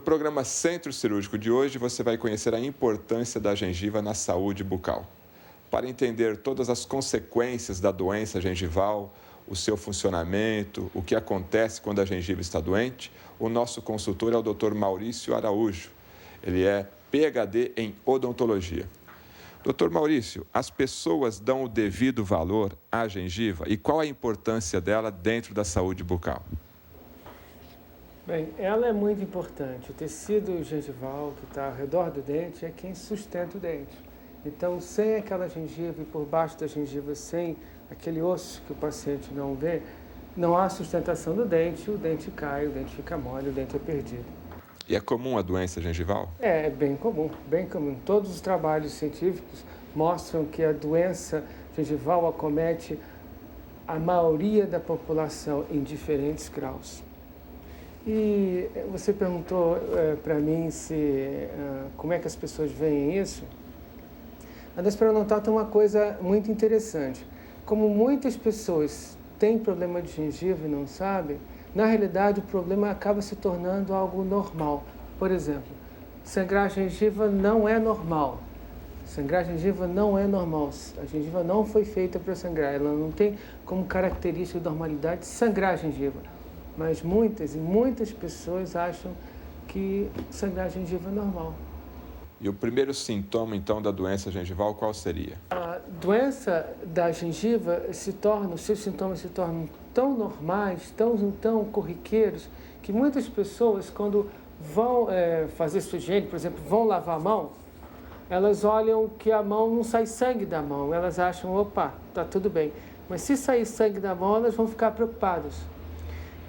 No programa Centro Cirúrgico de hoje, você vai conhecer a importância da gengiva na saúde bucal. Para entender todas as consequências da doença gengival, o seu funcionamento, o que acontece quando a gengiva está doente, o nosso consultor é o Dr. Maurício Araújo. Ele é PhD em odontologia. Dr. Maurício, as pessoas dão o devido valor à gengiva e qual a importância dela dentro da saúde bucal? Bem, ela é muito importante. O tecido gengival que está ao redor do dente é quem sustenta o dente. Então, sem aquela gengiva e por baixo da gengiva, sem aquele osso que o paciente não vê, não há sustentação do dente, o dente cai, o dente fica mole, o dente é perdido. E é comum a doença gengival? É bem comum, bem comum. Todos os trabalhos científicos mostram que a doença gengival acomete a maioria da população em diferentes graus. E você perguntou para mim como é que as pessoas veem isso. A doença periodontal tem uma coisa muito interessante. Como muitas pessoas têm problema de gengiva e não sabem, na realidade o problema acaba se tornando algo normal. Por exemplo, sangrar a gengiva não é normal. Sangrar a gengiva não é normal. A gengiva não foi feita para sangrar. Ela não tem como característica de normalidade sangrar a gengiva. Mas muitas pessoas acham que sangrar a gengiva é normal. E o primeiro sintoma, então, da doença gengival, qual seria? A doença da gengiva os seus sintomas se tornam tão normais, tão corriqueiros, que muitas pessoas, quando vão fazer sua higiene, por exemplo, vão lavar a mão, elas olham que a mão não sai sangue da mão, elas acham, opa, tá tudo bem. Mas se sair sangue da mão, elas vão ficar preocupadas.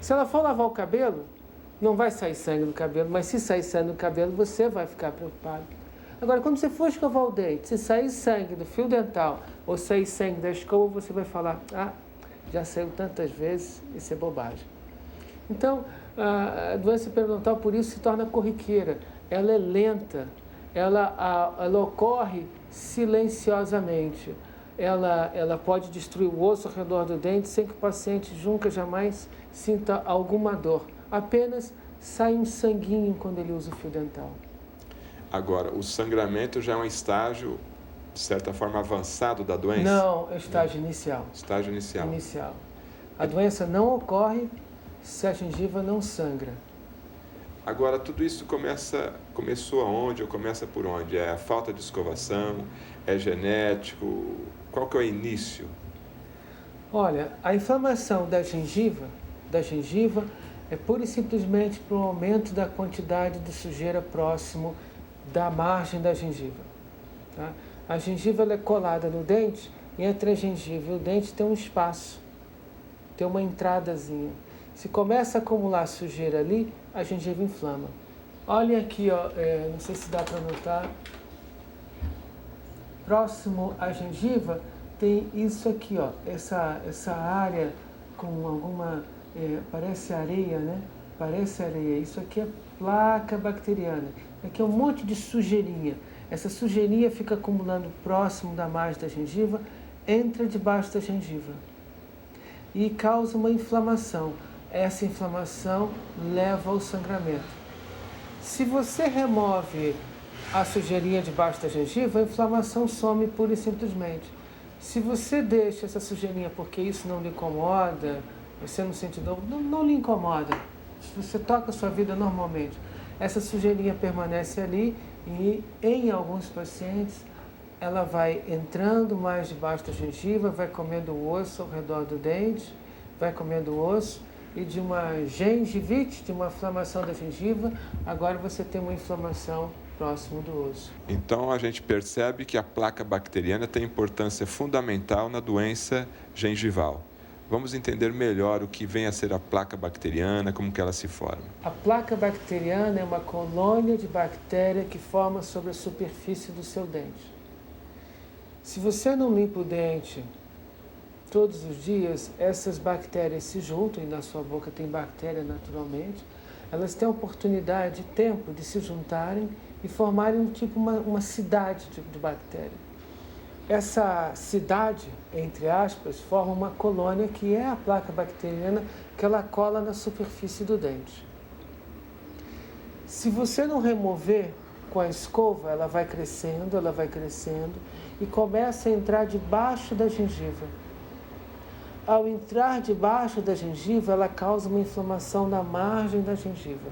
Se ela for lavar o cabelo, não vai sair sangue do cabelo, mas se sair sangue do cabelo, você vai ficar preocupado. Agora, quando você for escovar o dente, se sair sangue do fio dental ou sair sangue da escova, você vai falar, já saiu tantas vezes, isso é bobagem. Então, a doença periodontal, por isso, se torna corriqueira. Ela é lenta, ela ocorre silenciosamente. Ela pode destruir o osso ao redor do dente sem que o paciente nunca jamais sinta alguma dor. Apenas sai um sanguinho quando ele usa o fio dental. Agora, o sangramento já é um estágio, de certa forma, avançado da doença? Não, é o estágio inicial. Estágio inicial. Inicial. A doença não ocorre se a gengiva não sangra. Agora, tudo isso começou aonde ou começa por onde? É a falta de escovação? É genético? Qual que é o início? Olha, a inflamação da gengiva é pura e simplesmente por um aumento da quantidade de sujeira próximo da margem da gengiva. Tá? A gengiva ela é colada no dente e entre a gengiva e o dente tem um espaço, tem uma entradazinha. Se começa a acumular sujeira ali, a gengiva inflama. Olhem aqui, não sei se dá para notar. Próximo à gengiva tem isso aqui, essa área com alguma, parece areia, né? Parece areia. Isso aqui é placa bacteriana. Aqui é um monte de sujeirinha. Essa sujeirinha fica acumulando próximo da margem da gengiva, entra debaixo da gengiva e causa uma inflamação. Essa inflamação leva ao sangramento. Se você remove a sujeirinha debaixo da gengiva, a inflamação some pura e simplesmente. Se você deixa essa sujeirinha porque isso não lhe incomoda, você não sente dor, não lhe incomoda. Você toca a sua vida normalmente. Essa sujeirinha permanece ali e em alguns pacientes ela vai entrando mais debaixo da gengiva, vai comendo o osso ao redor do dente, vai comendo o osso e de uma gengivite, de uma inflamação da gengiva, agora você tem uma inflamação próximo do osso. Então, a gente percebe que a placa bacteriana tem importância fundamental na doença gengival. Vamos entender melhor o que vem a ser a placa bacteriana, como que ela se forma. A placa bacteriana é uma colônia de bactéria que forma sobre a superfície do seu dente. Se você não limpa o dente todos os dias, essas bactérias se juntam, e na sua boca tem bactéria naturalmente, elas têm a oportunidade, tempo de se juntarem e formarem uma cidade de bactéria. Essa cidade, entre aspas, forma uma colônia que é a placa bacteriana que ela cola na superfície do dente. Se você não remover com a escova, ela vai crescendo e começa a entrar debaixo da gengiva. Ao entrar debaixo da gengiva, ela causa uma inflamação na margem da gengiva.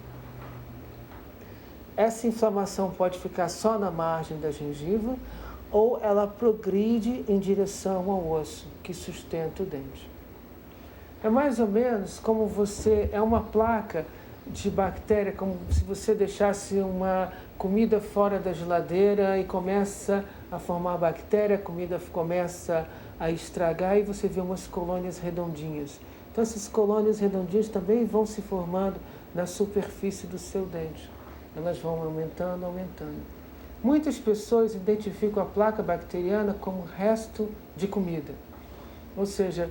Essa inflamação pode ficar só na margem da gengiva ou ela progride em direção ao osso que sustenta o dente. É mais ou menos como é uma placa de bactéria, como se você deixasse uma comida fora da geladeira e começa a formar bactéria, a comida começa a estragar e você vê umas colônias redondinhas. Então essas colônias redondinhas também vão se formando na superfície do seu dente. Elas vão aumentando. Muitas pessoas identificam a placa bacteriana como resto de comida. Ou seja,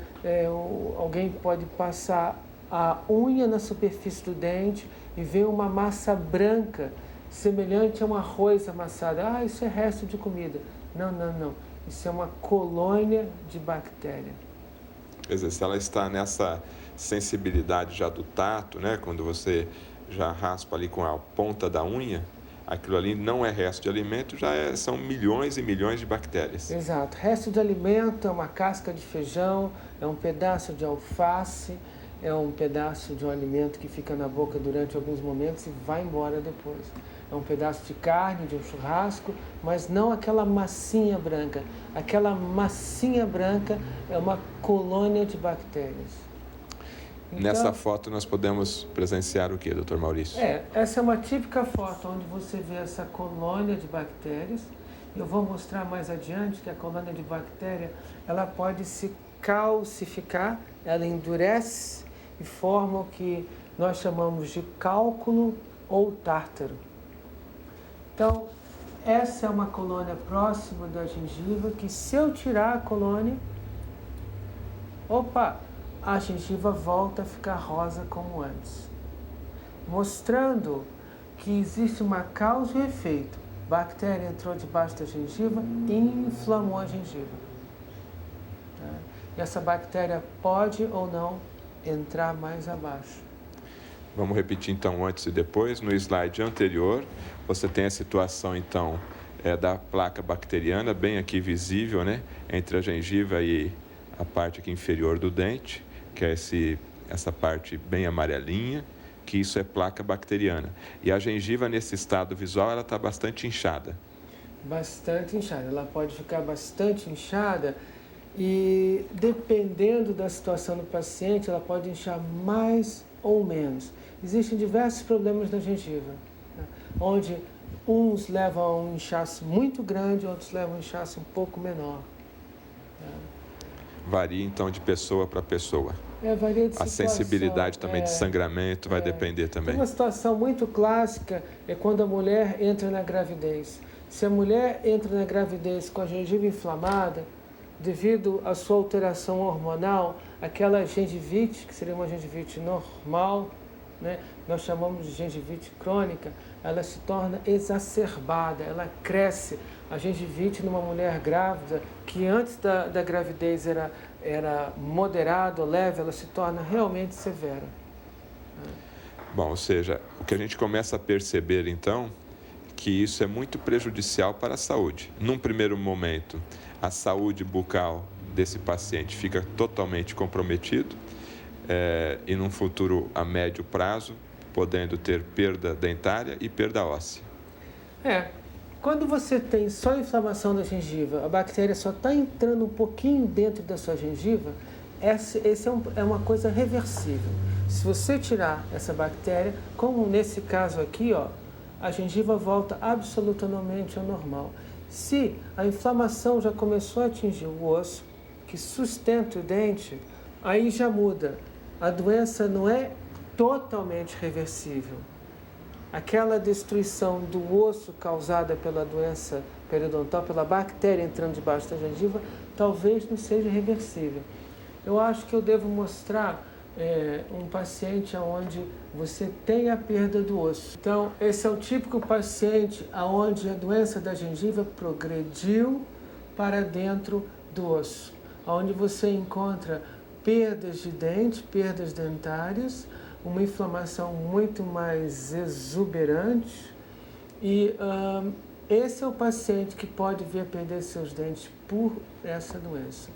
alguém pode passar a unha na superfície do dente e ver uma massa branca, semelhante a um arroz amassado. Ah, isso é resto de comida. Não. Isso é uma colônia de bactéria. Quer dizer, se ela está nessa sensibilidade já do tato, né? Quando você já raspa ali com a ponta da unha, aquilo ali não é resto de alimento, são milhões e milhões de bactérias. Exato. Resto de alimento é uma casca de feijão, é um pedaço de alface, é um pedaço de um alimento que fica na boca durante alguns momentos e vai embora depois. É um pedaço de carne, de um churrasco, mas não aquela massinha branca. Aquela massinha branca é uma colônia de bactérias. Então, nessa foto nós podemos presenciar o que, Dr. Maurício? Essa é uma típica foto onde você vê essa colônia de bactérias. Eu vou mostrar mais adiante que a colônia de bactéria, ela pode se calcificar, ela endurece e forma o que nós chamamos de cálculo ou tártaro. Então, essa é uma colônia próxima da gengiva que, se eu tirar a colônia, a gengiva volta a ficar rosa como antes. Mostrando que existe uma causa e efeito. Bactéria entrou debaixo da gengiva e inflamou a gengiva. E essa bactéria pode ou não entrar mais abaixo. Vamos repetir então antes e depois. No slide anterior, você tem a situação então da placa bacteriana, bem aqui visível, né? Entre a gengiva e a parte aqui inferior do dente, que é essa parte bem amarelinha, que isso é placa bacteriana. E a gengiva, nesse estado visual, ela está bastante inchada. Bastante inchada. Ela pode ficar bastante inchada e, dependendo da situação do paciente, ela pode inchar mais ou menos. Existem diversos problemas na gengiva, né? Onde uns levam a um inchaço muito grande, outros levam a um inchaço um pouco menor. Varia então de pessoa para pessoa. Varia de situação. A sensibilidade também de sangramento vai depender também. Tem uma situação muito clássica é quando a mulher entra na gravidez. Se a mulher entra na gravidez com a gengiva inflamada, devido à sua alteração hormonal, aquela gengivite, que seria uma gengivite normal, né? Nós chamamos de gengivite crônica, ela se torna exacerbada, ela cresce. A gengivite numa mulher grávida, que antes da gravidez era moderada ou leve, ela se torna realmente severa. Bom, ou seja, o que a gente começa a perceber então, que isso é muito prejudicial para a saúde. Num primeiro momento, a saúde bucal desse paciente fica totalmente comprometido e num futuro a médio prazo, podendo ter perda dentária e perda óssea. Quando você tem só inflamação da gengiva, a bactéria só está entrando um pouquinho dentro da sua gengiva, é uma coisa reversível. Se você tirar essa bactéria, como nesse caso aqui, a gengiva volta absolutamente ao normal. Se a inflamação já começou a atingir o osso, que sustenta o dente, aí já muda. A doença não é totalmente reversível. Aquela destruição do osso causada pela doença periodontal, pela bactéria entrando debaixo da gengiva, talvez não seja reversível. Eu acho que eu devo mostrar um paciente onde você tem a perda do osso. Então, esse é o típico paciente onde a doença da gengiva progrediu para dentro do osso, onde você encontra perdas de dente, perdas dentárias, uma inflamação muito mais exuberante e esse é o paciente que pode vir a perder seus dentes por essa doença.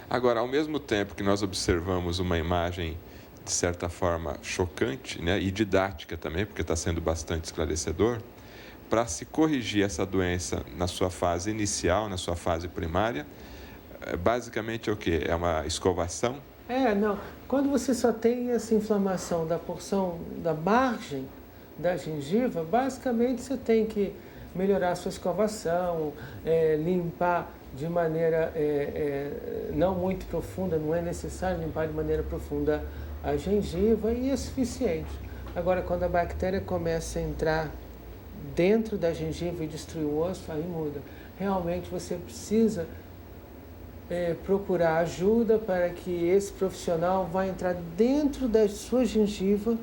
Agora, ao mesmo tempo que nós observamos uma imagem, de certa forma, chocante, né, e didática também, porque está sendo bastante esclarecedor, para se corrigir essa doença na sua fase inicial, na sua fase primária, basicamente é o quê? É uma escovação? Não. Quando você só tem essa inflamação da porção da margem da gengiva, basicamente você tem que melhorar a sua escovação, limpar de maneira não muito profunda, não é necessário limpar de maneira profunda a gengiva e é suficiente. Agora, quando a bactéria começa a entrar dentro da gengiva e destruir o osso, aí muda. Realmente você precisa procurar ajuda para que esse profissional vá entrar dentro da sua gengiva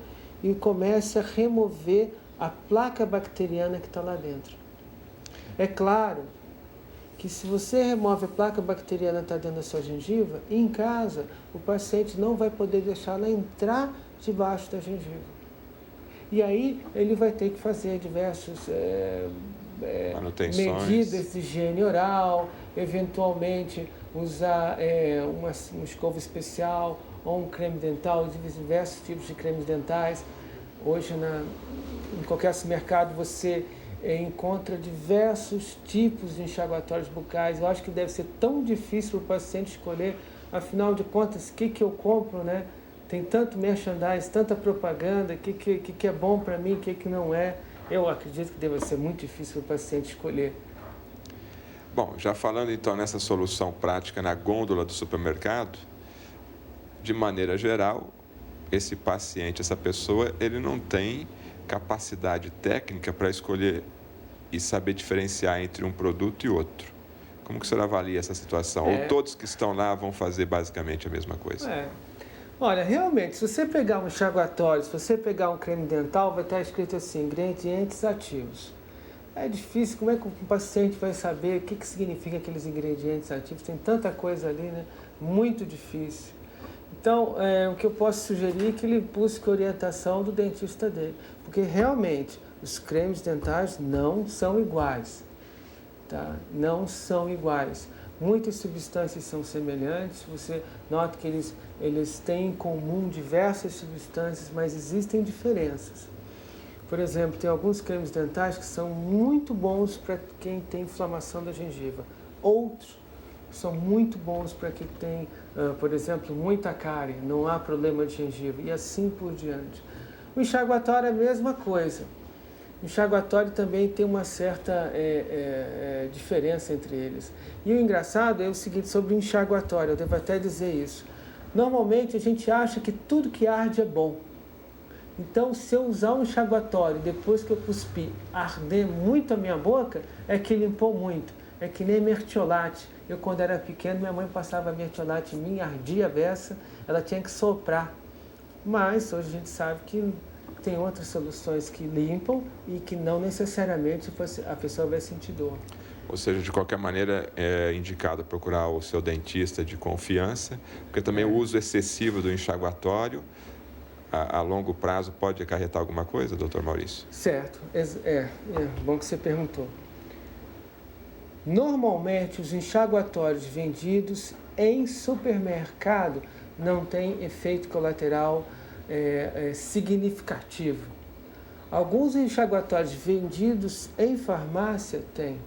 e comece a remover a placa bacteriana que está lá dentro. É claro que se você remove a placa bacteriana que está dentro da sua gengiva, em casa o paciente não vai poder deixar ela entrar debaixo da gengiva. E aí ele vai ter que fazer diversas medidas de higiene oral, eventualmente usar uma escova especial ou um creme dental, diversos tipos de cremes dentais. Hoje, em qualquer mercado, você encontra diversos tipos de enxaguatórios bucais. Eu acho que deve ser tão difícil o paciente escolher, afinal de contas, o que eu compro, né? Tem tanto merchandising, tanta propaganda, o que é bom para mim, o que não é. Eu acredito que deve ser muito difícil o paciente escolher. Bom, já falando então nessa solução prática na gôndola do supermercado, de maneira geral, esse paciente, essa pessoa, ele não tem capacidade técnica para escolher e saber diferenciar entre um produto e outro. Como que o senhor avalia essa situação? Ou todos que estão lá vão fazer basicamente a mesma coisa? Olha, realmente, se você pegar um enxaguatório, se você pegar um creme dental, vai estar escrito assim, ingredientes ativos. É difícil, como é que o paciente vai saber o que significa aqueles ingredientes ativos? Tem tanta coisa ali, né? Muito difícil. Então, o que eu posso sugerir é que ele busque orientação do dentista dele, porque realmente os cremes dentais não são iguais, tá? Não são iguais. Muitas substâncias são semelhantes, você nota que eles têm em comum diversas substâncias, mas existem diferenças. Por exemplo, tem alguns cremes dentais que são muito bons para quem tem inflamação da gengiva. Outros são muito bons para quem tem, por exemplo, muita cárie, não há problema de gengiva e assim por diante. O enxaguatório é a mesma coisa. O enxaguatório também tem uma certa diferença entre eles. E o engraçado é o seguinte, sobre o enxaguatório, eu devo até dizer isso. Normalmente a gente acha que tudo que arde é bom. Então, se eu usar um enxaguatório depois que eu cuspi arder muito a minha boca, é que limpou muito. É que nem mertiolate. Eu, quando era pequeno, minha mãe passava mertiolate em mim, ardia a beça, ela tinha que soprar. Mas hoje a gente sabe que tem outras soluções que limpam e que não necessariamente a pessoa vai sentir dor. Ou seja, de qualquer maneira, é indicado procurar o seu dentista de confiança, porque também o uso excessivo do enxaguatório a longo prazo pode acarretar alguma coisa, doutor Maurício? Certo, bom que você perguntou. Normalmente, os enxaguatórios vendidos em supermercado não têm efeito colateral significativo. Alguns enxaguatórios vendidos em farmácia têm.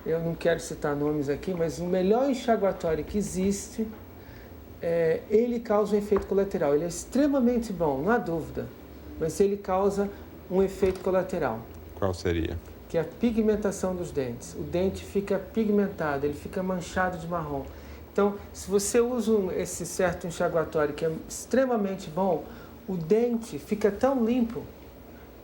Eu não quero citar nomes aqui, mas o melhor enxaguatório que existe ele causa um efeito colateral. Ele é extremamente bom, não há dúvida, mas ele causa um efeito colateral. Qual seria? Que é a pigmentação dos dentes. O dente fica pigmentado, ele fica manchado de marrom. Então, se você usa esse certo enxaguatório que é extremamente bom, o dente fica tão limpo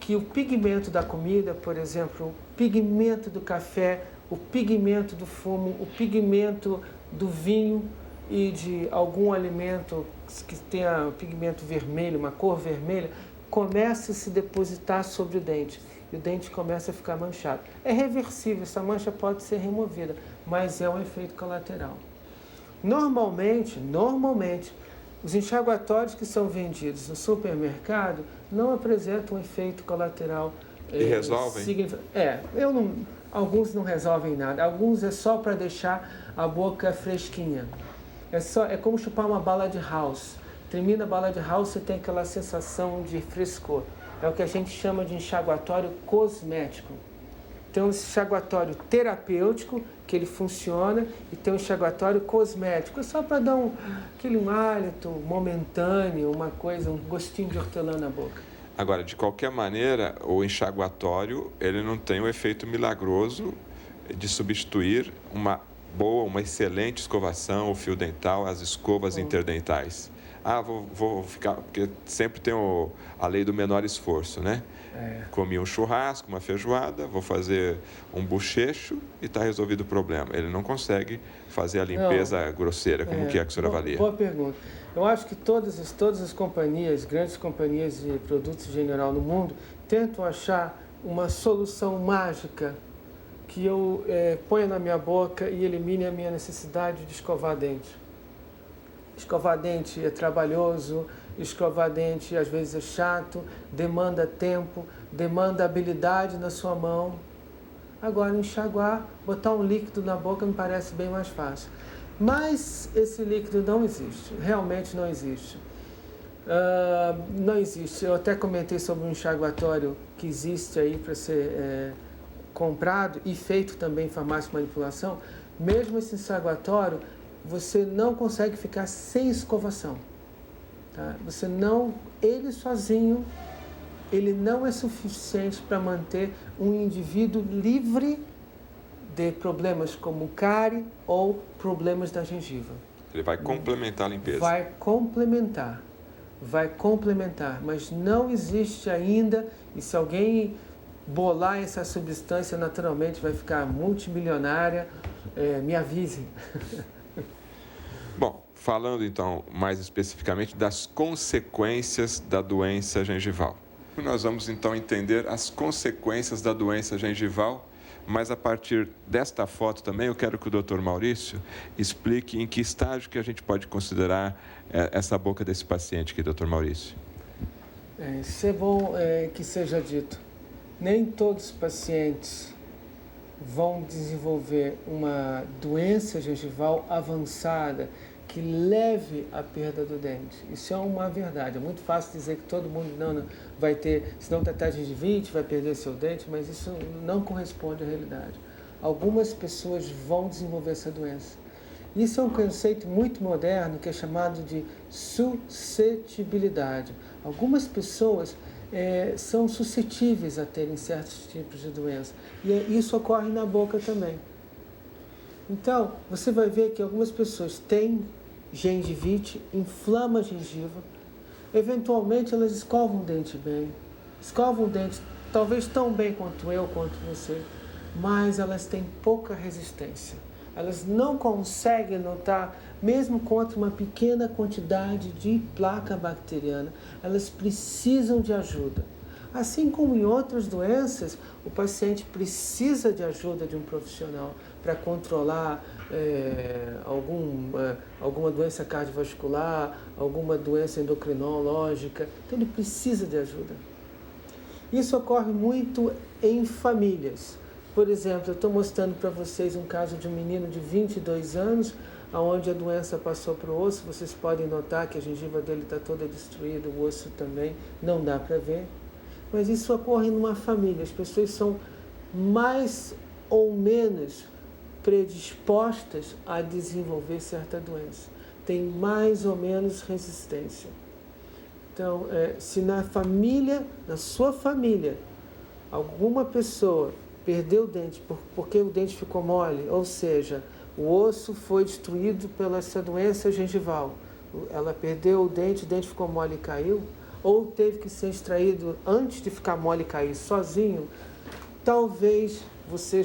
que o pigmento da comida, por exemplo, o pigmento do café, o pigmento do fumo, o pigmento do vinho, e de algum alimento que tenha pigmento vermelho, uma cor vermelha, começa a se depositar sobre o dente e o dente começa a ficar manchado. É reversível, essa mancha pode ser removida, mas é um efeito colateral. Normalmente, Os enxaguatórios que são vendidos no supermercado não apresentam um efeito colateral. E resolvem? Alguns não resolvem nada. Alguns é só para deixar a boca fresquinha. É como chupar uma bala de house. Termina a bala de house, você tem aquela sensação de frescor. É o que a gente chama de enxaguatório cosmético. Tem um enxaguatório terapêutico, que ele funciona, e tem um enxaguatório cosmético. É só para dar um hálito momentâneo, uma coisa, um gostinho de hortelã na boca. Agora, de qualquer maneira, o enxaguatório, ele não tem o efeito milagroso de substituir uma excelente escovação, o fio dental, as escovas interdentais. Vou ficar, porque sempre tem a lei do menor esforço, né? Comi um churrasco, uma feijoada, vou fazer um bochecho e está resolvido o problema. Ele não consegue fazer a limpeza grosseira, como que é que o senhor avalia? Boa pergunta. Eu acho que todas as companhias, grandes companhias de produtos em geral no mundo, tentam achar uma solução mágica que eu ponha na minha boca e elimine a minha necessidade de escovar dente. Escovar dente é trabalhoso, escovar dente às vezes é chato, demanda tempo, demanda habilidade na sua mão. Agora, enxaguar, botar um líquido na boca me parece bem mais fácil. Mas esse líquido não existe, realmente não existe. Não existe. Eu até comentei sobre um enxaguatório que existe aí para ser comprado e feito também em farmácia de manipulação. Mesmo esse enxaguatório, você não consegue ficar sem escovação. Tá? Ele sozinho, ele não é suficiente para manter um indivíduo livre de problemas como cárie ou problemas da gengiva. Ele vai complementar a limpeza. Vai complementar, mas não existe ainda, e se alguém bolar essa substância, naturalmente vai ficar multimilionária, me avise. Bom, falando então mais especificamente das consequências da doença gengival. Nós vamos então entender as consequências da doença gengival, mas a partir desta foto também eu quero que o Dr. Maurício explique em que estágio que a gente pode considerar essa boca desse paciente aqui, Dr. Maurício. Isso é bom que seja dito. Nem todos os pacientes vão desenvolver uma doença gengival avançada que leve à perda do dente. Isso é uma verdade. É muito fácil dizer que todo mundo não vai ter, se não tratar de gengivite, vai perder seu dente, mas isso não corresponde à realidade. Algumas pessoas vão desenvolver essa doença. Isso é um conceito muito moderno que é chamado de suscetibilidade. Algumas pessoas são suscetíveis a terem certos tipos de doença. E isso ocorre na boca também. Então, você vai ver que algumas pessoas têm gengivite, inflama a gengiva, eventualmente elas escovam o dente bem, escovam o dente talvez tão bem quanto eu, quanto você, mas elas têm pouca resistência. Elas não conseguem notar, mesmo contra uma pequena quantidade de placa bacteriana, elas precisam de ajuda. Assim como em outras doenças, o paciente precisa de ajuda de um profissional para controlar alguma doença cardiovascular, alguma doença endocrinológica. Então ele precisa de ajuda. Isso ocorre muito em famílias. Por exemplo, eu estou mostrando para vocês um caso de um menino de 22 anos, onde a doença passou para o osso. Vocês podem notar que a gengiva dele está toda destruída, o osso também, não dá para ver. Mas isso ocorre numa família. As pessoas são mais ou menos predispostas a desenvolver certa doença. Tem mais ou menos resistência. Então, se na sua família, alguma pessoa perdeu o dente porque o dente ficou mole, ou seja, o osso foi destruído pela essa doença gengival, ela perdeu o dente ficou mole e caiu, ou teve que ser extraído antes de ficar mole e cair sozinho, talvez você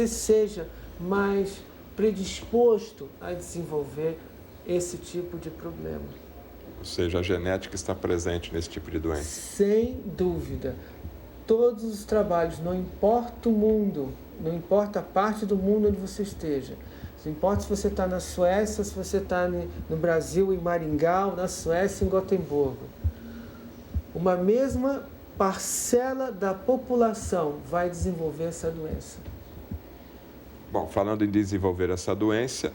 seja mais predisposto a desenvolver esse tipo de problema. Ou seja, a genética está presente nesse tipo de doença. Sem dúvida. Todos os trabalhos, não importa o mundo, não importa a parte do mundo onde você esteja, Não importa se você está na Suécia, se você está no Brasil, em Maringá, ou na Suécia, em Gotemburgo. Uma mesma parcela da população vai desenvolver essa doença. Bom, falando em desenvolver essa doença,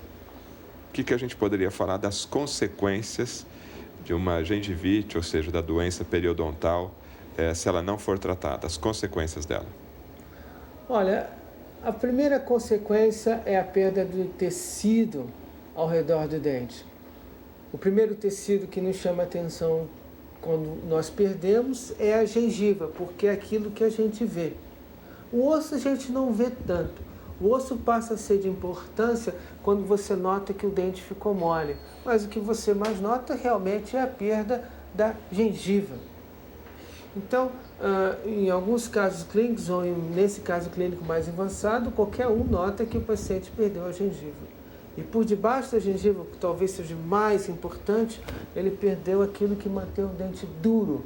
o que a gente poderia falar das consequências de uma gengivite, ou seja, da doença periodontal, se ela não for tratada, as consequências dela? Olha, a primeira consequência é a perda do tecido ao redor do dente. O primeiro tecido que nos chama a atenção quando nós perdemos é a gengiva, porque é aquilo que a gente vê. O osso a gente não vê tanto. O osso passa a ser de importância quando você nota que o dente ficou mole. Mas o que você mais nota realmente é a perda da gengiva. Então, em alguns casos clínicos, ou nesse caso clínico mais avançado, qualquer um nota que o paciente perdeu a gengiva. E por debaixo da gengiva, que talvez seja mais importante, ele perdeu aquilo que mantém o dente duro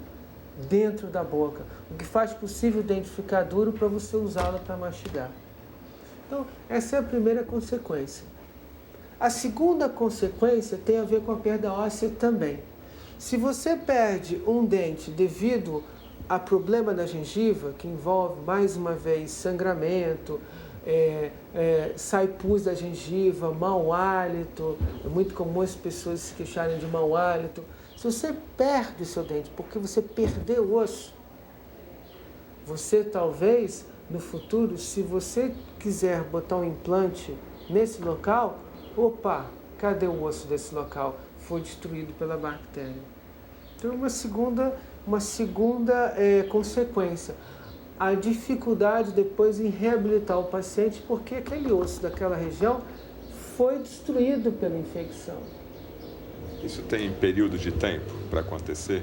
dentro da boca. O que faz possível o dente ficar duro para você usá-lo para mastigar. Então, essa é a primeira consequência. A segunda consequência tem a ver com a perda óssea também. Se você perde um dente devido a problema da gengiva, que envolve, mais uma vez, sangramento, sai pus da gengiva, mau hálito, é muito comum as pessoas se queixarem de mau hálito. Se você perde o seu dente porque você perdeu o osso, você talvez, no futuro, se você quiser botar um implante nesse local, opa, cadê o osso desse local? Foi destruído pela bactéria. Então, uma segunda consequência, a dificuldade depois em reabilitar o paciente porque aquele osso daquela região foi destruído pela infecção. Isso tem período de tempo para acontecer?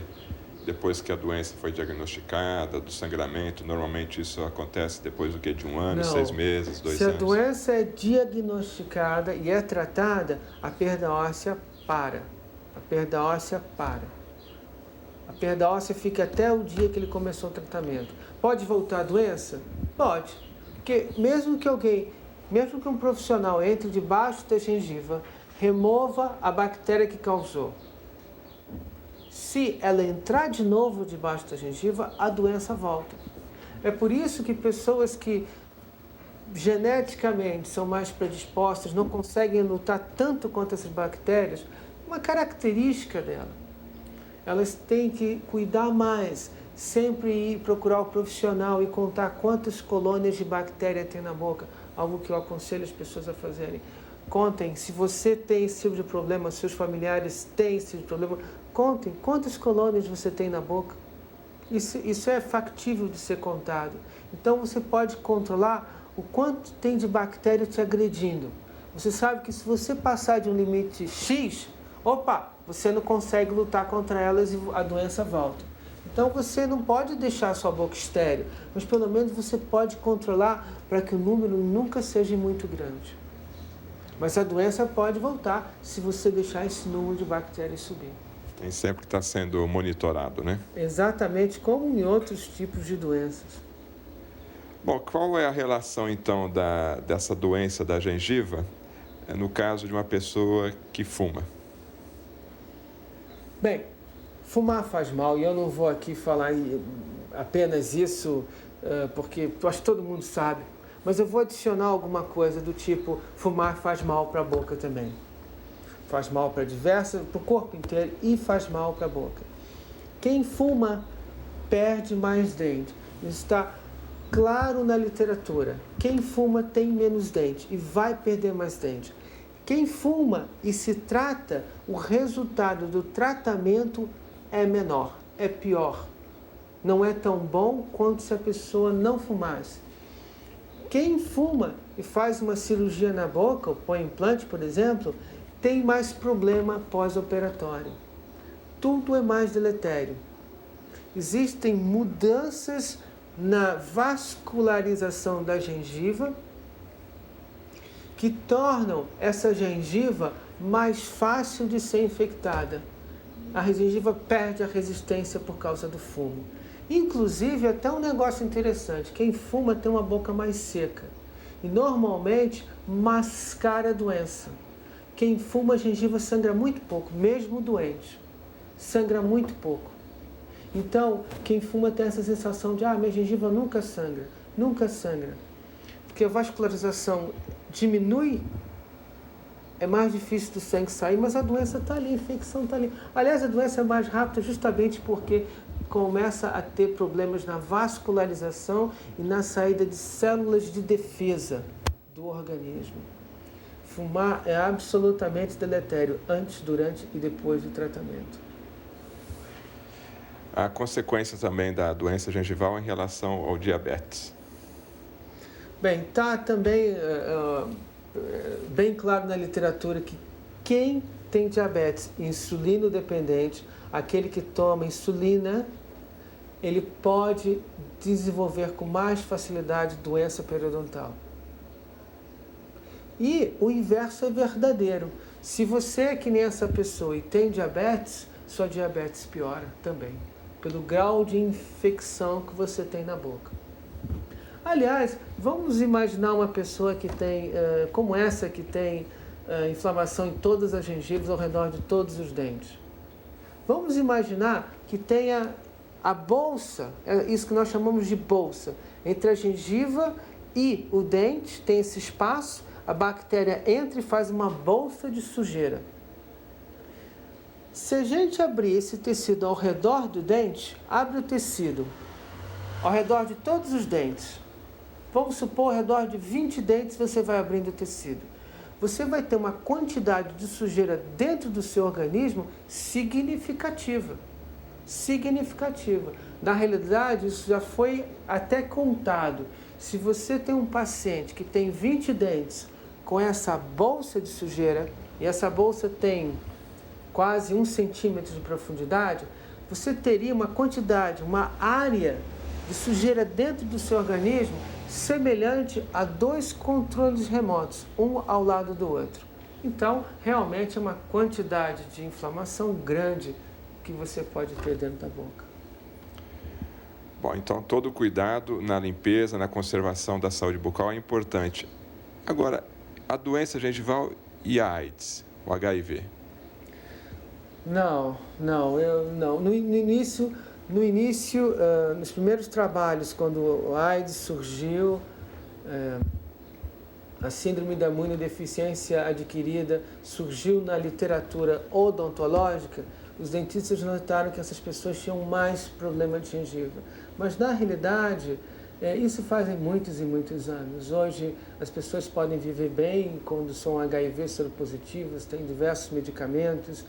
Depois que a doença foi diagnosticada, do sangramento, normalmente isso acontece depois do que? De 1 ano, Não. 6 meses, 2 anos? Se a doença é diagnosticada e é tratada, a perda óssea para. A perda óssea para. A perda óssea fica até o dia que ele começou o tratamento. Pode voltar a doença? Pode. Porque mesmo que um profissional entre debaixo da gengiva, remova a bactéria que causou. Se ela entrar de novo debaixo da gengiva, a doença volta. É por isso que pessoas que geneticamente são mais predispostas, não conseguem lutar tanto contra essas bactérias, uma característica dela. Elas têm que cuidar mais, sempre ir procurar o profissional e contar quantas colônias de bactéria tem na boca, algo que eu aconselho as pessoas a fazerem. Contem, se você tem esse tipo de problema, seus familiares têm esse tipo de problema, contem quantas colônias você tem na boca. Isso é factível de ser contado. Então você pode controlar o quanto tem de bactéria te agredindo. Você sabe que se você passar de um limite X, opa, você não consegue lutar contra elas e a doença volta. Então você não pode deixar a sua boca estéril, mas pelo menos você pode controlar para que o número nunca seja muito grande. Mas a doença pode voltar se você deixar esse número de bactérias subir. Tem sempre que estar sendo monitorado, né? Exatamente, como em outros tipos de doenças. Bom, qual é a relação, então, dessa doença da gengiva no caso de uma pessoa que fuma? Bem, fumar faz mal e eu não vou aqui falar apenas isso, porque eu acho que todo mundo sabe. Mas eu vou adicionar alguma coisa do tipo, fumar faz mal para a boca também. Faz mal para o corpo inteiro e faz mal para a boca. Quem fuma perde mais dente. Isso está claro na literatura. Quem fuma tem menos dente e vai perder mais dente. Quem fuma e se trata, o resultado do tratamento é menor, é pior. Não é tão bom quanto se a pessoa não fumasse. Quem fuma e faz uma cirurgia na boca, ou põe implante, por exemplo, tem mais problema pós-operatório. Tudo é mais deletério. Existem mudanças na vascularização da gengiva que tornam essa gengiva mais fácil de ser infectada. A gengiva perde a resistência por causa do fumo. Inclusive, até um negócio interessante, quem fuma tem uma boca mais seca. e normalmente mascara a doença. Quem fuma gengiva sangra muito pouco, mesmo doente. Sangra muito pouco. Então, quem fuma tem essa sensação de, minha gengiva nunca sangra, nunca sangra. Porque a vascularização diminui, é mais difícil do sangue sair, mas a doença está ali, a infecção está ali. Aliás, a doença é mais rápida justamente porque começa a ter problemas na vascularização e na saída de células de defesa do organismo. Fumar é absolutamente deletério antes, durante e depois do tratamento. Há consequências também da doença gengival em relação ao diabetes. Bem, está também bem claro na literatura que quem tem diabetes insulino dependente, aquele que toma insulina, ele pode desenvolver com mais facilidade doença periodontal. E o inverso é verdadeiro. Se você é que nem essa pessoa e tem diabetes, sua diabetes piora também, pelo grau de infecção que você tem na boca. Aliás, vamos imaginar uma pessoa que tem, como essa, que tem inflamação em todas as gengivas ao redor de todos os dentes. Vamos imaginar que tenha a bolsa, é isso que nós chamamos de bolsa, entre a gengiva e o dente, tem esse espaço, a bactéria entra e faz uma bolsa de sujeira. Se a gente abrir esse tecido ao redor do dente, abre o tecido ao redor de todos os dentes. Vamos supor, ao redor de 20 dentes você vai abrindo o tecido. Você vai ter uma quantidade de sujeira dentro do seu organismo significativa. Significativa. Na realidade, isso já foi até contado. Se você tem um paciente que tem 20 dentes com essa bolsa de sujeira, e essa bolsa tem quase 1 centímetro de profundidade, você teria uma quantidade, uma área de sujeira dentro do seu organismo semelhante a 2 controles remotos, um ao lado do outro. Então, realmente é uma quantidade de inflamação grande que você pode ter dentro da boca. Bom, então todo cuidado na limpeza, na conservação da saúde bucal é importante. Agora, a doença gengival e a AIDS, o HIV? Não. No início, nos primeiros trabalhos, quando o AIDS surgiu, a síndrome da imunodeficiência adquirida surgiu na literatura odontológica, os dentistas notaram que essas pessoas tinham mais problema de gengiva. Mas, na realidade, isso fazem muitos e muitos anos. Hoje, as pessoas podem viver bem quando são HIV soropositivas, têm diversos medicamentos,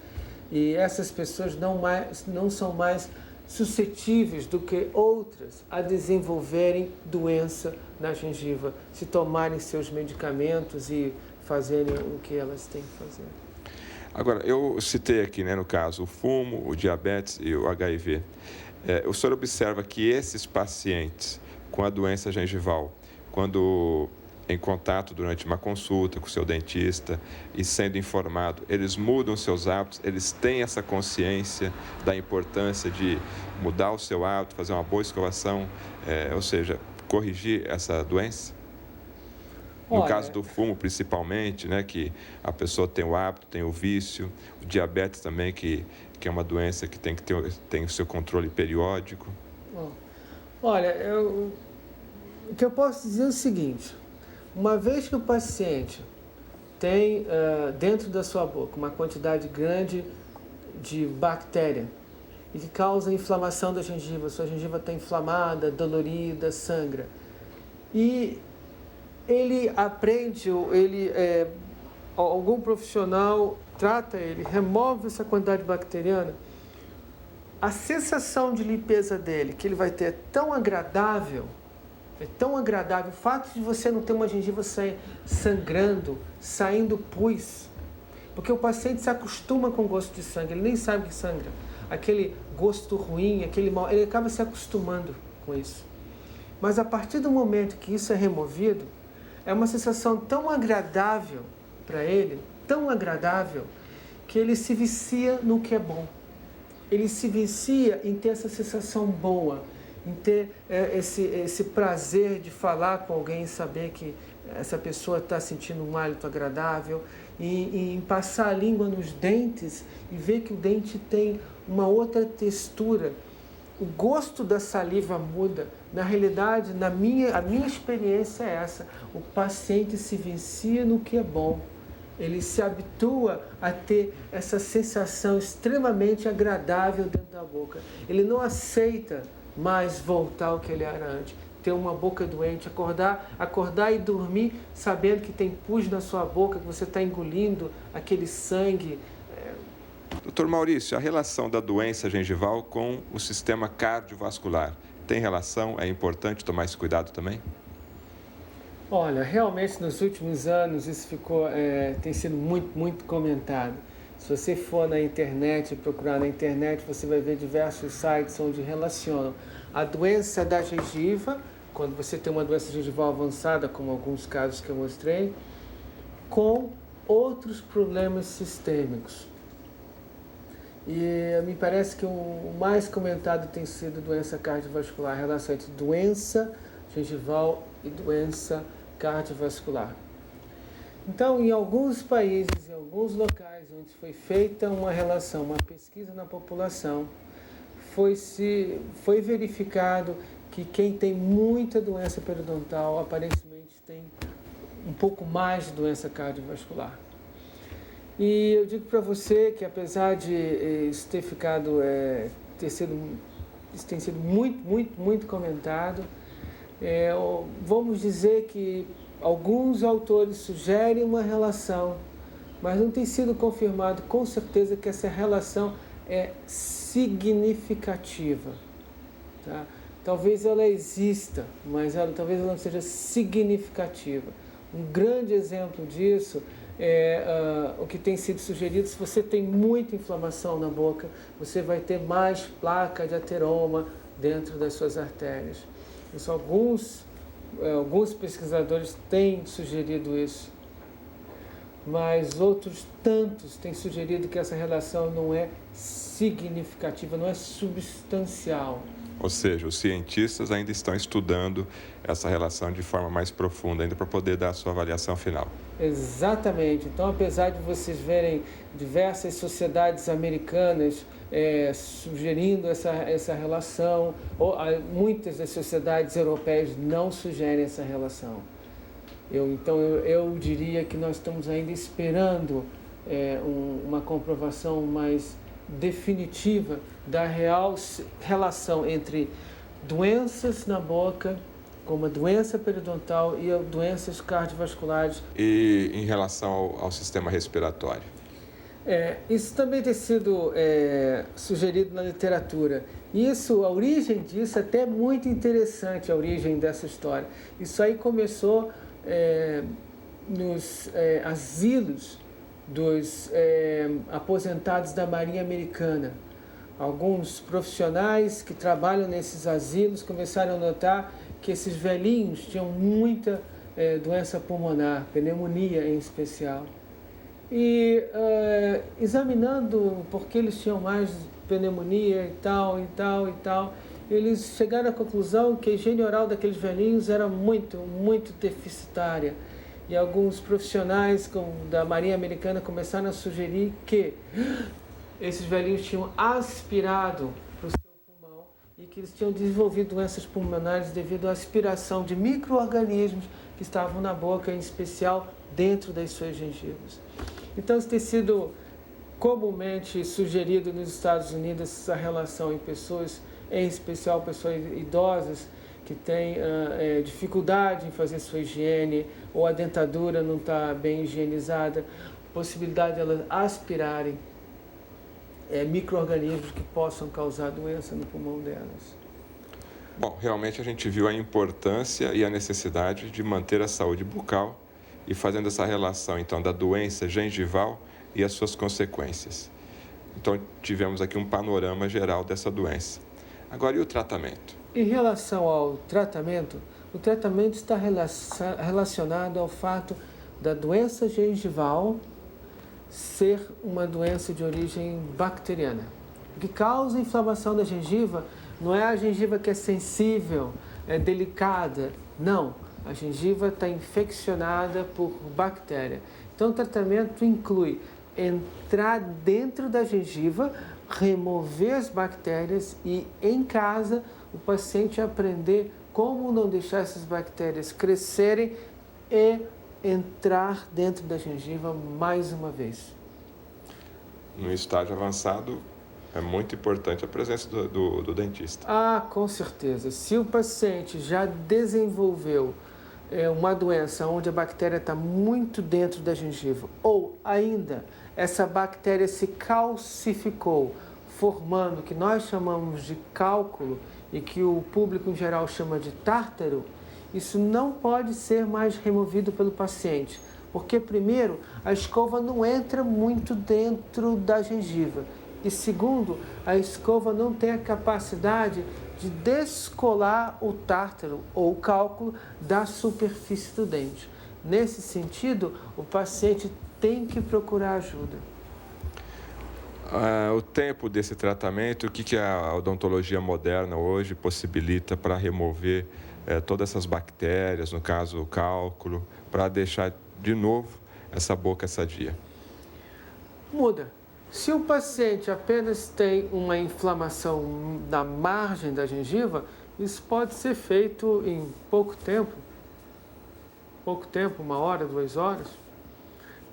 e essas pessoas não são mais suscetíveis do que outras a desenvolverem doença na gengiva, se tomarem seus medicamentos e fazerem o que elas têm que fazer. Agora, eu citei aqui, no caso, o fumo, o diabetes e o HIV. O senhor observa que esses pacientes com a doença gengival, quando em contato durante uma consulta com o seu dentista e sendo informado, eles mudam seus hábitos, eles têm essa consciência da importância de mudar o seu hábito, fazer uma boa escovação, ou seja, corrigir essa doença? No caso do fumo, principalmente, que a pessoa tem o hábito, tem o vício, o diabetes também, que é uma doença que tem o seu controle periódico. Olha, o que eu posso dizer é o seguinte: uma vez que o paciente tem dentro da sua boca uma quantidade grande de bactéria e que causa inflamação da gengiva, sua gengiva está inflamada, dolorida, sangra, e ele aprende, algum profissional trata ele, remove essa quantidade bacteriana, a sensação de limpeza dele, que ele vai ter, é tão agradável, o fato de você não ter uma gengiva sangrando, saindo pus, porque o paciente se acostuma com o gosto de sangue, ele nem sabe que sangra, aquele gosto ruim, aquele mal, ele acaba se acostumando com isso. Mas a partir do momento que isso é removido, é uma sensação tão agradável para ele, tão agradável, que ele se vicia no que é bom. Ele se vicia em ter essa sensação boa. em ter esse prazer de falar com alguém e saber que essa pessoa está sentindo um hálito agradável, e em passar a língua nos dentes e ver que o dente tem uma outra textura. O gosto da saliva muda. Na realidade, a minha experiência é essa. O paciente se vicia no que é bom. Ele se habitua a ter essa sensação extremamente agradável dentro da boca. Ele não aceita mais voltar ao que ele era antes. Ter uma boca doente, acordar e dormir sabendo que tem pus na sua boca, que você está engolindo aquele sangue. Doutor Maurício, a relação da doença gengival com o sistema cardiovascular tem relação? É importante tomar esse cuidado também? Olha, realmente nos últimos anos isso tem sido muito comentado. Se você for na internet, procurar na internet, você vai ver diversos sites onde relacionam a doença da gengiva, quando você tem uma doença gengival avançada, como alguns casos que eu mostrei, com outros problemas sistêmicos. E me parece que o mais comentado tem sido doença cardiovascular, a relação entre doença gengival e doença cardiovascular. Então, em alguns países, em alguns locais onde foi feita uma relação, uma pesquisa na população, foi verificado que quem tem muita doença periodontal aparentemente tem um pouco mais de doença cardiovascular. E eu digo para você que apesar de isso ter sido muito comentado, vamos dizer que alguns autores sugerem uma relação, mas não tem sido confirmado com certeza que essa relação é significativa. Tá? Talvez ela exista, mas talvez ela não seja significativa. Um grande exemplo disso é o que tem sido sugerido: se você tem muita inflamação na boca, você vai ter mais placa de ateroma dentro das suas artérias. Isso, alguns pesquisadores têm sugerido isso, mas outros tantos têm sugerido que essa relação não é significativa, não é substancial. Ou seja, os cientistas ainda estão estudando essa relação de forma mais profunda, ainda para poder dar a sua avaliação final. Exatamente. Então, apesar de vocês verem diversas sociedades americanas sugerindo essa relação, muitas das sociedades europeias não sugerem essa relação. Então, eu diria que nós estamos ainda esperando uma comprovação mais definitiva da real relação entre doenças na boca, como a doença periodontal, e doenças cardiovasculares. E em relação ao sistema respiratório? Isso também tem sido sugerido na literatura. A origem disso é até muito interessante, a origem dessa história. Isso aí começou nos asilos dos aposentados da Marinha Americana. Alguns profissionais que trabalham nesses asilos começaram a notar que esses velhinhos tinham muita doença pulmonar, pneumonia em especial. E examinando por que eles tinham mais pneumonia e tal, eles chegaram à conclusão que a higiene oral daqueles velhinhos era muito deficitária. E alguns profissionais da Marinha Americana começaram a sugerir que esses velhinhos tinham aspirado para o seu pulmão e que eles tinham desenvolvido doenças pulmonares devido à aspiração de micro-organismos que estavam na boca, em especial dentro das suas gengivas. Então, isso tem sido comumente sugerido nos Estados Unidos, essa relação em pessoas, em especial pessoas idosas, que têm dificuldade em fazer sua higiene, ou a dentadura não está bem higienizada, possibilidade de elas aspirarem micro-organismos que possam causar doença no pulmão delas. Bom, realmente a gente viu a importância e a necessidade de manter a saúde bucal e fazendo essa relação, então, da doença gengival e as suas consequências. Então, tivemos aqui um panorama geral dessa doença. Agora, e o tratamento? Em relação ao tratamento, o tratamento está relacionado ao fato da doença gengival ser uma doença de origem bacteriana. O que causa inflamação da gengiva Não é a gengiva que é sensível, é delicada. Não, a gengiva está infeccionada por bactéria. Então, o tratamento inclui entrar dentro da gengiva, remover as bactérias e, em casa, o paciente aprender como não deixar essas bactérias crescerem e entrar dentro da gengiva mais uma vez. No estágio avançado, é muito importante a presença do dentista. Ah, com certeza. Se o paciente já desenvolveu uma doença onde a bactéria está muito dentro da gengiva, ou ainda essa bactéria se calcificou, formando o que nós chamamos de cálculo e que o público em geral chama de tártaro, isso não pode ser mais removido pelo paciente, porque primeiro, a escova não entra muito dentro da gengiva e segundo, a escova não tem a capacidade de descolar o tártaro ou o cálculo da superfície do dente. Nesse sentido, o paciente tem que procurar ajuda. O tempo desse tratamento, o que a odontologia moderna hoje possibilita para remover todas essas bactérias, no caso o cálculo, para deixar de novo essa boca sadia? Muda. Se o paciente apenas tem uma inflamação na margem da gengiva, isso pode ser feito em pouco tempo, 1 hora, 2 horas.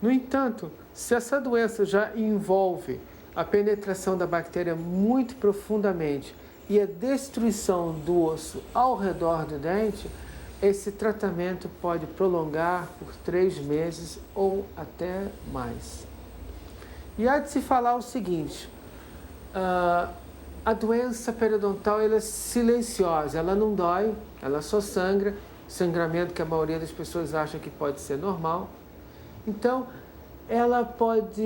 No entanto, se essa doença já envolve a penetração da bactéria muito profundamente e a destruição do osso ao redor do dente, esse tratamento pode prolongar por 3 meses ou até mais. E há de se falar o seguinte, a doença periodontal ela é silenciosa, ela não dói, ela só sangra, sangramento que a maioria das pessoas acha que pode ser normal. Então, ela pode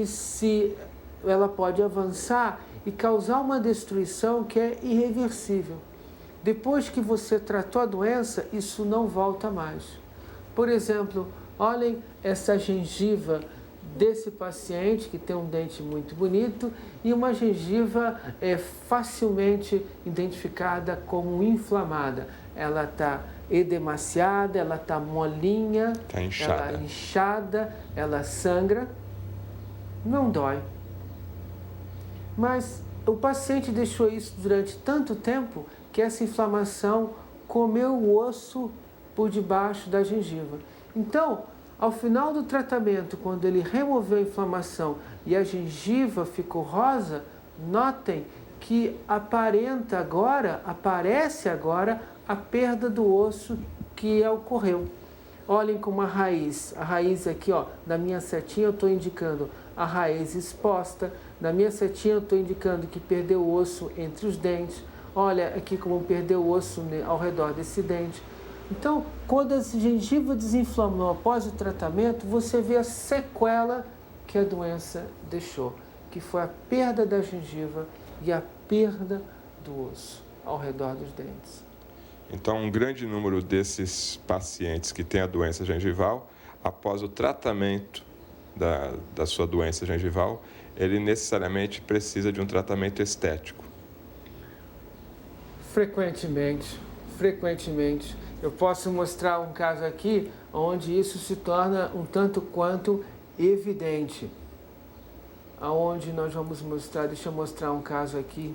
avançar e causar uma destruição que é irreversível. Depois que você tratou a doença, isso não volta mais. Por exemplo, olhem essa gengiva desse paciente que tem um dente muito bonito e uma gengiva facilmente identificada como inflamada. Ela está edemaciada, ela está molinha, ela inchada, ela sangra, não dói. Mas o paciente deixou isso durante tanto tempo que essa inflamação comeu o osso por debaixo da gengiva. Então, ao final do tratamento, quando ele removeu a inflamação e a gengiva ficou rosa, notem que aparece agora a perda do osso que ocorreu. Olhem como a raiz aqui, ó, na minha setinha eu estou indicando a raiz exposta, na minha setinha eu estou indicando que perdeu o osso entre os dentes, olha aqui como perdeu o osso ao redor desse dente. Então, quando a gengiva desinflamou após o tratamento, você vê a sequela que a doença deixou, que foi a perda da gengiva e a perda do osso ao redor dos dentes. Então, um grande número desses pacientes que têm a doença gengival, após o tratamento da sua doença gengival, ele necessariamente precisa de um tratamento estético. Frequentemente. Eu posso mostrar um caso aqui onde isso se torna um tanto quanto evidente. Aonde nós vamos mostrar, deixa eu mostrar um caso aqui.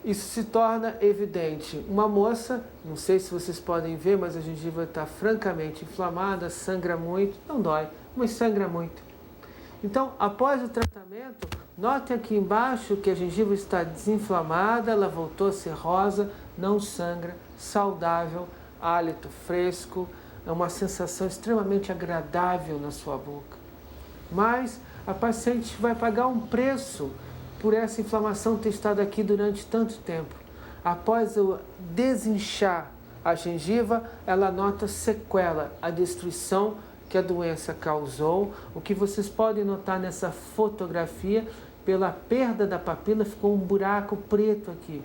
Isso se torna evidente. Uma moça, não sei se vocês podem ver, mas a gengiva está francamente inflamada, sangra muito, não dói, mas sangra muito. Então, após o tratamento, notem aqui embaixo que a gengiva está desinflamada, ela voltou a ser rosa, não sangra, saudável, hálito fresco, é uma sensação extremamente agradável na sua boca. Mas a paciente vai pagar um preço por essa inflamação ter estado aqui durante tanto tempo. Após eu desinchar a gengiva, ela nota sequela, a destruição que a doença causou. O que vocês podem notar nessa fotografia, pela perda da papila, ficou um buraco preto aqui.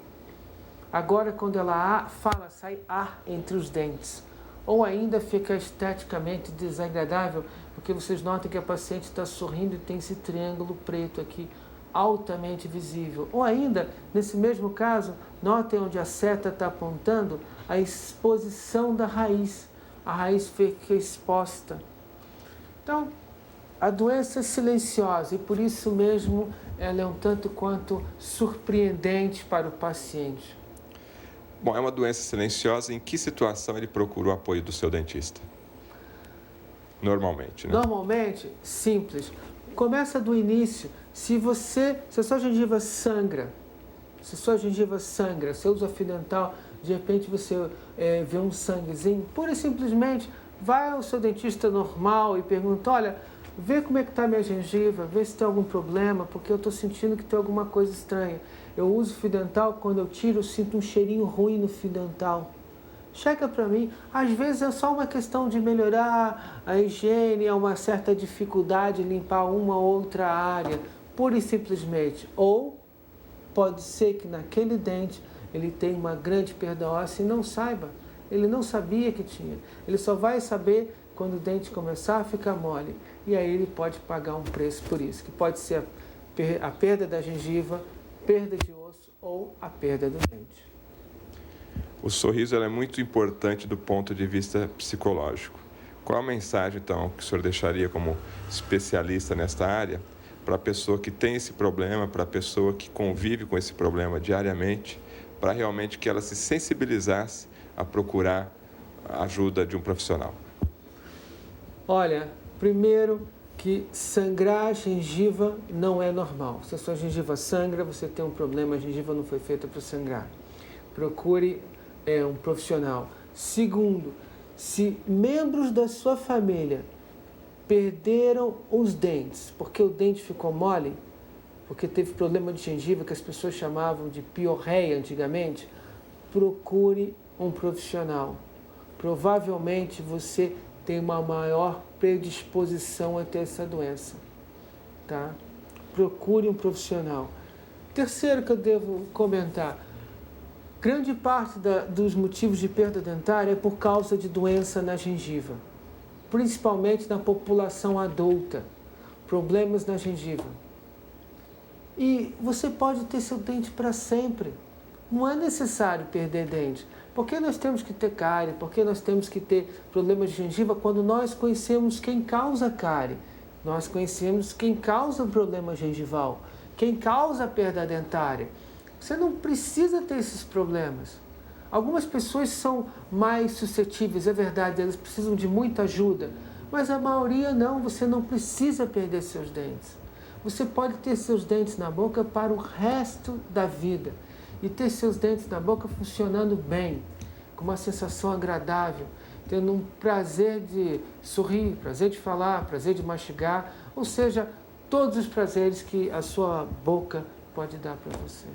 Agora, quando ela fala, sai ar entre os dentes. Ou ainda fica esteticamente desagradável, porque vocês notam que a paciente está sorrindo e tem esse triângulo preto aqui altamente visível. Ou ainda, nesse mesmo caso, notem onde a seta está apontando a exposição da raiz. A raiz fica exposta. Então, a doença é silenciosa e por isso mesmo ela é um tanto quanto surpreendente para o paciente. Bom, é uma doença silenciosa. Em que situação ele procura o apoio do seu dentista? Normalmente, né? Normalmente, simples. Começa do início. Se a sua gengiva sangra, você usa fio dental, de repente você vê um sanguezinho, pura e simplesmente vai ao seu dentista normal e pergunta, olha, vê como é que está a minha gengiva, vê se tem algum problema, porque eu estou sentindo que tem alguma coisa estranha. Eu uso fio dental, quando eu tiro, eu sinto um cheirinho ruim no fio dental. Checa para mim, às vezes é só uma questão de melhorar a higiene, é uma certa dificuldade em limpar uma ou outra área, pura e simplesmente. Ou pode ser que naquele dente ele tenha uma grande perda óssea e não saiba, ele não sabia que tinha. Ele só vai saber quando o dente começar a ficar mole. E aí ele pode pagar um preço por isso, que pode ser a perda da gengiva, perda de osso ou a perda do dente. O sorriso é muito importante do ponto de vista psicológico. Qual a mensagem, então, que o senhor deixaria como especialista nesta área para a pessoa que tem esse problema, para a pessoa que convive com esse problema diariamente, para realmente que ela se sensibilizasse a procurar a ajuda de um profissional? Olha, primeiro que sangrar a gengiva não é normal. Se a sua gengiva sangra, você tem um problema, a gengiva não foi feita para sangrar. Procure um profissional. Segundo, se membros da sua família perderam os dentes, porque o dente ficou mole, porque teve problema de gengiva que as pessoas chamavam de piorreia antigamente, procure um profissional. Provavelmente você tem uma maior predisposição a ter essa doença, tá? Procure um profissional. Terceiro que eu devo comentar, grande parte dos motivos de perda dentária é por causa de doença na gengiva, principalmente na população adulta, problemas na gengiva. E você pode ter seu dente para sempre. Não é necessário perder dente. Por que nós temos que ter cárie? Por que nós temos que ter problemas de gengiva quando nós conhecemos quem causa cárie? Nós conhecemos quem causa o problema gengival, quem causa a perda dentária. Você não precisa ter esses problemas. Algumas pessoas são mais suscetíveis, é verdade, elas precisam de muita ajuda, mas a maioria não, você não precisa perder seus dentes. Você pode ter seus dentes na boca para o resto da vida e ter seus dentes na boca funcionando bem, com uma sensação agradável, tendo um prazer de sorrir, prazer de falar, prazer de mastigar, ou seja, todos os prazeres que a sua boca pode dar para você.